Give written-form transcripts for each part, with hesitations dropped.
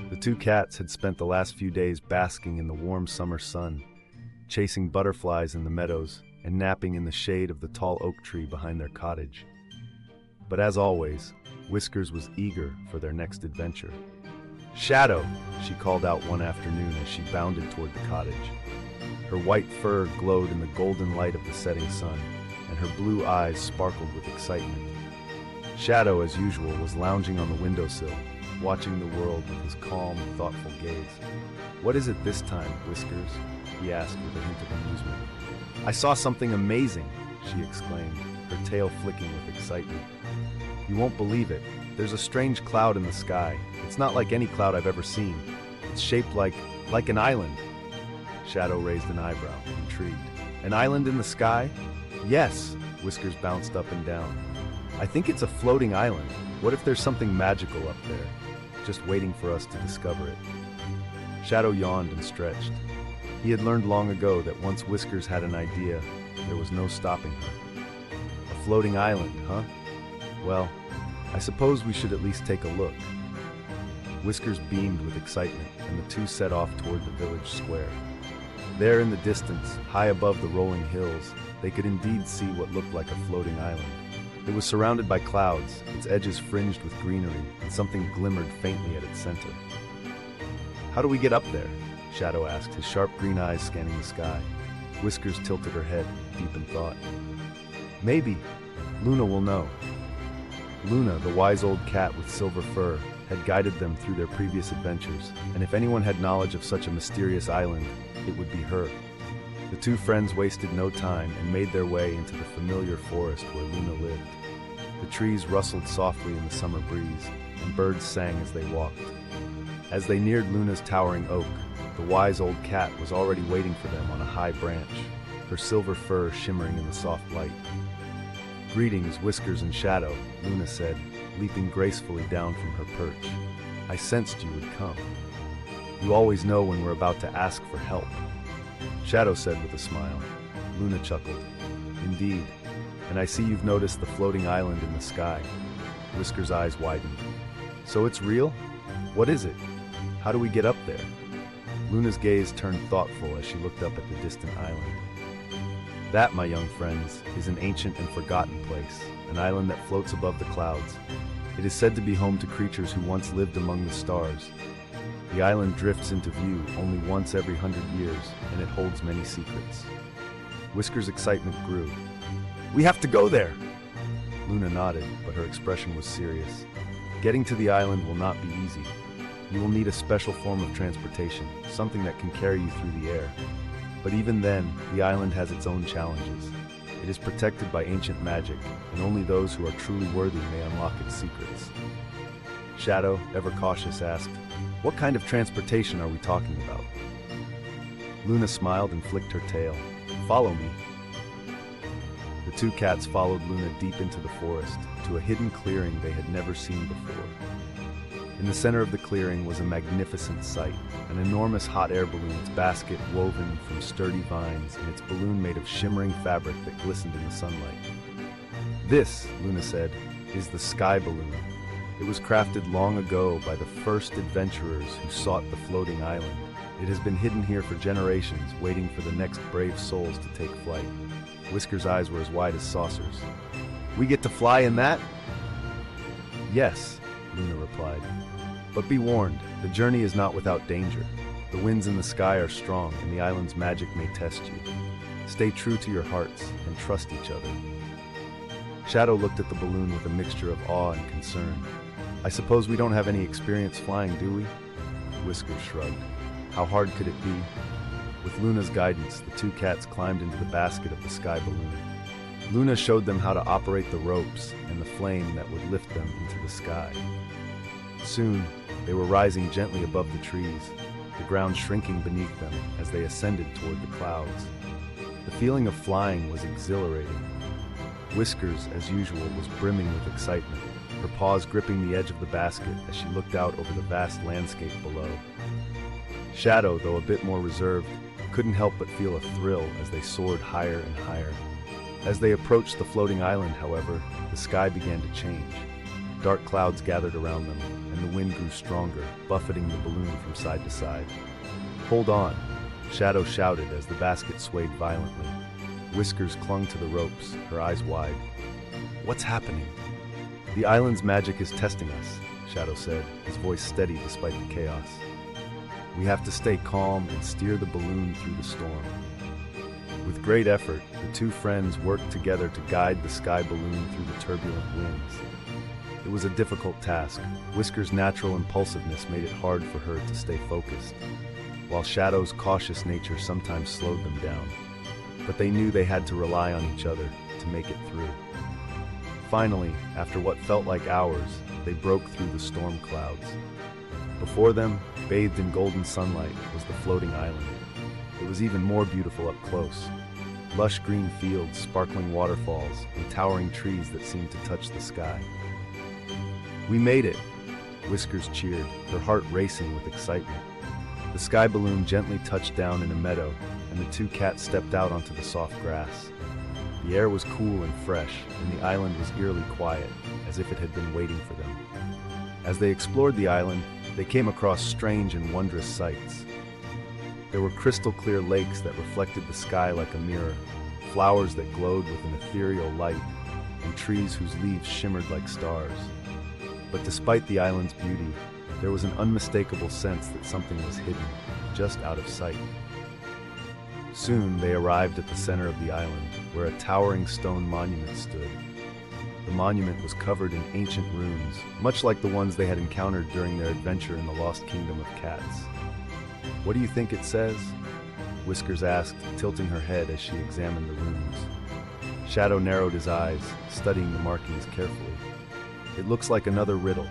The two cats had spent the last few days basking in the warm summer sun, chasing butterflies in the meadows and napping in the shade of the tall oak tree behind their cottage. But as always, Whiskers was eager for their next adventure. "Shadow!" she called out one afternoon as she bounded toward the cottage. Her white fur glowed in the golden light of the setting sun, and her blue eyes sparkled with excitement. Shadow, as usual, was lounging on the windowsill, watching the world with his calm, thoughtful gaze. "What is it this time, Whiskers?" he asked with a hint of amusement. "I saw something amazing!" she exclaimed, her tail flicking with excitement. "You won't believe it. There's a strange cloud in the sky. It's not like any cloud I've ever seen. It's shaped like an island." Shadow raised an eyebrow, intrigued. "An island in the sky?" "Yes," Whiskers bounced up and down. "I think it's a floating island. What if there's something magical up there, just waiting for us to discover it?" Shadow yawned and stretched. He had learned long ago that once Whiskers had an idea, there was no stopping her. "A floating island, huh? Well, I suppose we should at least take a look." Whiskers beamed with excitement, and the two set off toward the village square. There in the distance, high above the rolling hills, they could indeed see what looked like a floating island. It was surrounded by clouds, its edges fringed with greenery, and something glimmered faintly at its center. "How do we get up there?" Shadow asked, his sharp green eyes scanning the sky. Whiskers tilted her head, deep in thought. "Maybe Luna will know." Luna, the wise old cat with silver fur, had guided them through their previous adventures, and if anyone had knowledge of such a mysterious island, it would be her. The two friends wasted no time and made their way into the familiar forest where Luna lived. The trees rustled softly in the summer breeze, and birds sang as they walked. As they neared Luna's towering oak, the wise old cat was already waiting for them on a high branch, her silver fur shimmering in the soft light. "Greetings, Whiskers and Shadow," Luna said, leaping gracefully down from her perch. "I sensed you would come. You always know when we're about to ask for help." Shadow said with a smile. Luna chuckled. "Indeed, and I see you've noticed the floating island in the sky." Whiskers' eyes widened. "So it's real? What is it? How do we get up there?" Luna's gaze turned thoughtful as she looked up at the distant island. "That, my young friends, is an ancient and forgotten place, an island that floats above the clouds. It is said to be home to creatures who once lived among the stars. The island drifts into view only once every 100 years, and it holds many secrets." Whiskers' excitement grew. "We have to go there!" Luna nodded, but her expression was serious. "Getting to the island will not be easy. You will need a special form of transportation, something that can carry you through the air. But even then, the island has its own challenges. It is protected by ancient magic, and only those who are truly worthy may unlock its secrets." Shadow, ever cautious, asked, "What kind of transportation are we talking about?" Luna smiled and flicked her tail. "Follow me." The two cats followed Luna deep into the forest, to a hidden clearing they had never seen before. In the center of the clearing was a magnificent sight, an enormous hot air balloon, its basket woven from sturdy vines, and its balloon made of shimmering fabric that glistened in the sunlight. "This," Luna said, "is the sky balloon. It was crafted long ago by the first adventurers who sought the floating island. It has been hidden here for generations, waiting for the next brave souls to take flight." Whiskers' eyes were as wide as saucers. "We get to fly in that?" "Yes," Luna replied. "But be warned, the journey is not without danger. The winds in the sky are strong, and the island's magic may test you. Stay true to your hearts and trust each other." Shadow looked at the balloon with a mixture of awe and concern. "I suppose we don't have any experience flying, do we?" Whiskers shrugged. How hard could it be? With Luna's guidance, the two cats climbed into the basket of the sky balloon. Luna showed them how to operate the ropes and the flame that would lift them into the sky. Soon, they were rising gently above the trees, the ground shrinking beneath them as they ascended toward the clouds. The feeling of flying was exhilarating. Whiskers, as usual, was brimming with excitement, her paws gripping the edge of the basket as she looked out over the vast landscape below. Shadow, though a bit more reserved, couldn't help but feel a thrill as they soared higher and higher. As they approached the floating island, however, the sky began to change. Dark clouds gathered around them, and the wind grew stronger, buffeting the balloon from side to side. "Hold on," Shadow shouted as the basket swayed violently. Whiskers clung to the ropes, her eyes wide. "What's happening?" "The island's magic is testing us," Shadow said, his voice steady despite the chaos. "We have to stay calm and steer the balloon through the storm." With great effort, the two friends worked together to guide the sky balloon through the turbulent winds. It was a difficult task. Whiskers' natural impulsiveness made it hard for her to stay focused, while Shadow's cautious nature sometimes slowed them down. But they knew they had to rely on each other to make it through. Finally, after what felt like hours, they broke through the storm clouds. Before them, bathed in golden sunlight, was the floating island. It was even more beautiful up close. Lush green fields, sparkling waterfalls, and towering trees that seemed to touch the sky. "We made it!" Whiskers cheered, her heart racing with excitement. The sky balloon gently touched down in a meadow, and the two cats stepped out onto the soft grass. The air was cool and fresh, and the island was eerily quiet, as if it had been waiting for them. As they explored the island, they came across strange and wondrous sights. There were crystal-clear lakes that reflected the sky like a mirror, flowers that glowed with an ethereal light, and trees whose leaves shimmered like stars. But despite the island's beauty, there was an unmistakable sense that something was hidden, just out of sight. Soon they arrived at the center of the island, where a towering stone monument stood. The monument was covered in ancient runes, much like the ones they had encountered during their adventure in the Lost Kingdom of Cats. "What do you think it says?" Whiskers asked, tilting her head as she examined the runes. Shadow narrowed his eyes, studying the markings carefully. "It looks like another riddle."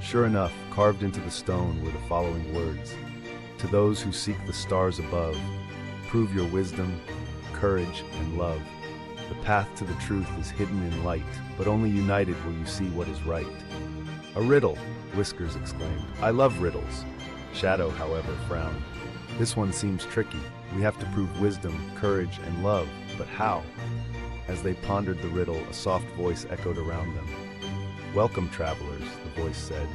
Sure enough, carved into the stone were the following words: "To those who seek the stars above, prove your wisdom, courage, and love. The path to the truth is hidden in light, but only united will you see what is right." "A riddle!" Whiskers exclaimed. "I love riddles." Shadow, however, frowned. "This one seems tricky. We have to prove wisdom, courage, and love, but how?" As they pondered the riddle, a soft voice echoed around them. "Welcome, travelers," the voice said.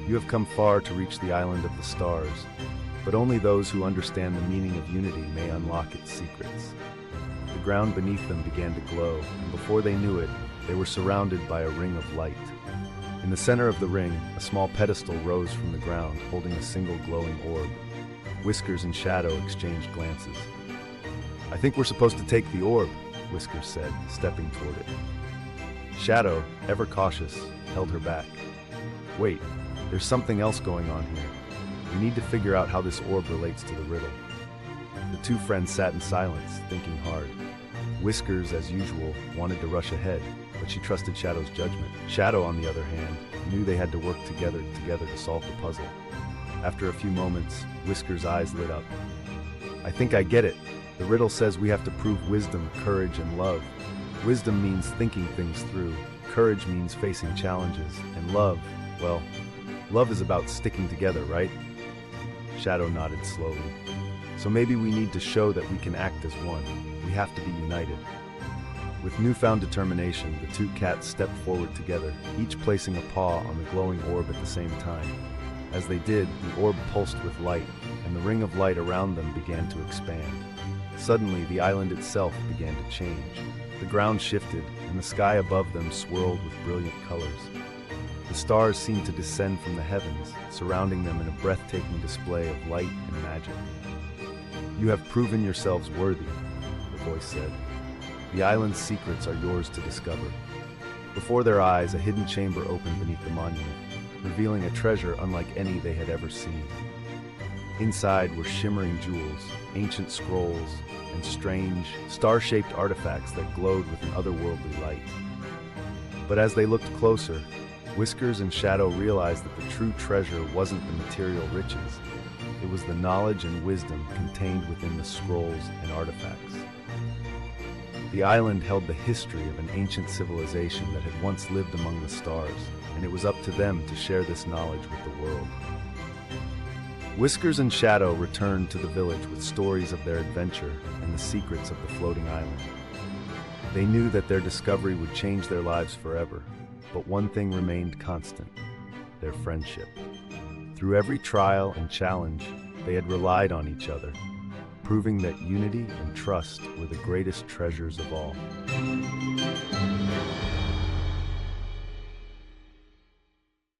"You have come far to reach the island of the stars, but only those who understand the meaning of unity may unlock its secrets." The ground beneath them began to glow, and before they knew it, they were surrounded by a ring of light. In the center of the ring, a small pedestal rose from the ground, holding a single glowing orb. Whiskers and Shadow exchanged glances. "I think we're supposed to take the orb," Whiskers said, stepping toward it. Shadow, ever cautious, held her back. "Wait, there's something else going on here. We need to figure out how this orb relates to the riddle." The two friends sat in silence, thinking hard. Whiskers, as usual, wanted to rush ahead, but she trusted Shadow's judgment. Shadow, on the other hand, knew they had to work together to solve the puzzle. After a few moments, Whiskers' eyes lit up. "I think I get it. The riddle says we have to prove wisdom, courage, and love. Wisdom means thinking things through, courage means facing challenges, and love, well, love is about sticking together, right?" Shadow nodded slowly. "So maybe we need to show that we can act as one. We have to be united." With newfound determination, the two cats stepped forward together, each placing a paw on the glowing orb at the same time. As they did, the orb pulsed with light, and the ring of light around them began to expand. Suddenly, the island itself began to change. The ground shifted, and the sky above them swirled with brilliant colors. The stars seemed to descend from the heavens, surrounding them in a breathtaking display of light and magic. "You have proven yourselves worthy," the voice said. "The island's secrets are yours to discover." Before their eyes, a hidden chamber opened beneath the monument, revealing a treasure unlike any they had ever seen. Inside were shimmering jewels, ancient scrolls, and strange, star-shaped artifacts that glowed with an otherworldly light. But as they looked closer, Whiskers and Shadow realized that the true treasure wasn't the material riches. It was the knowledge and wisdom contained within the scrolls and artifacts. The island held the history of an ancient civilization that had once lived among the stars, and it was up to them to share this knowledge with the world. Whiskers and Shadow returned to the village with stories of their adventure and the secrets of the floating island. They knew that their discovery would change their lives forever, But one thing remained constant: their friendship. Through every trial and challenge, they had relied on each other, proving that unity and trust were the greatest treasures of all.